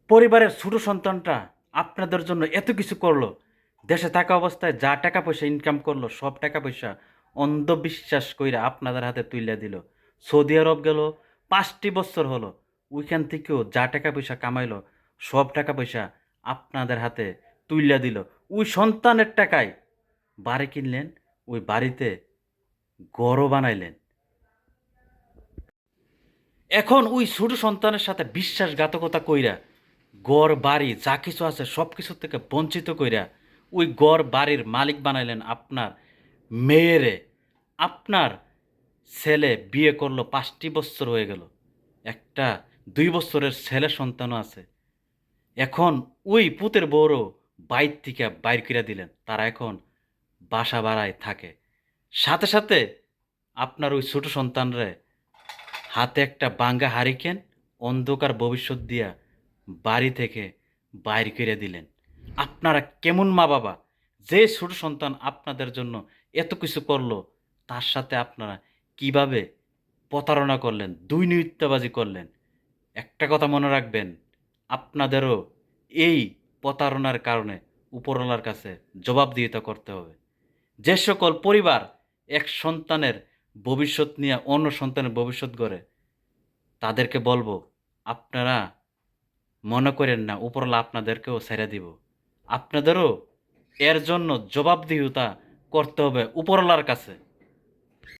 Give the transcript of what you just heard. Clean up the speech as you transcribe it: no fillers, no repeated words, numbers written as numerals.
পরিবারের ছোট সন্তানটা আপনাদের জন্য এত কিছু করলো, দেশে থাকা অবস্থায় যা টাকা পয়সা ইনকাম করলো সব টাকা পয়সা অন্ধবিশ্বাস কইরা আপনাদের হাতে তুইলা দিল। সৌদি আরব গেল, 5টি বছর হলো, ওইখান থেকেও যা টাকা পয়সা কামাইলো সব টাকা পয়সা আপনাদের হাতে তুইলা দিল। ওই সন্তানের টাকায় বাড়ি কিনলেন, ওই বাড়িতে ঘরও বানাইলেন। এখন ওই ছোট সন্তানের সাথে বিশ্বাসঘাতকতা কইরা ঘর বাড়ি যা কিছু আছে সব কিছু থেকে বঞ্চিত কইরা ওই ঘর বাড়ির মালিক বানাইলেন আপনার মেয়েরে। আপনার ছেলে বিয়ে করলো, 5টি বছর হয়ে গেল, একটা 2 বছরের ছেলে সন্তানও আছে। এখন ওই পুতের বউরও বাইর থেকে বাইর করে দিলেন, তারা এখন বাসা ভাড়ায় থাকে। সাথে সাথে আপনার ওই ছোট সন্তানরে হাতে একটা বাঙ্গা হারিকেন, অন্ধকার ভবিষ্যৎ দিয়া বাড়ি থেকে বাইর করে দিলেন। আপনারা কেমন মা বাবা? যে ছোট সন্তান আপনাদের জন্য এত কিছু করলো, তার সাথে আপনারা কিভাবে প্রতারণা করলেন, দুর্নীতিবাজি করলেন? একটা কথা মনে রাখবেন, আপনাদেরও এই প্রতারণার কারণে উপরওয়ালার কাছে জবাবদিহিতা করতে হবে। যে সকল পরিবার এক সন্তানের ভবিষ্যৎ নিয়ে অন্য সন্তানের ভবিষ্যৎ গড়ে, তাদেরকে বলবো, আপনারা মনে করেন না উপরওয়ালা আপনাদেরকেও ছেড়ে দিব। আপনাদেরও এর জন্য জবাবদিহিতা করতে হবে উপরওয়ালার কাছে।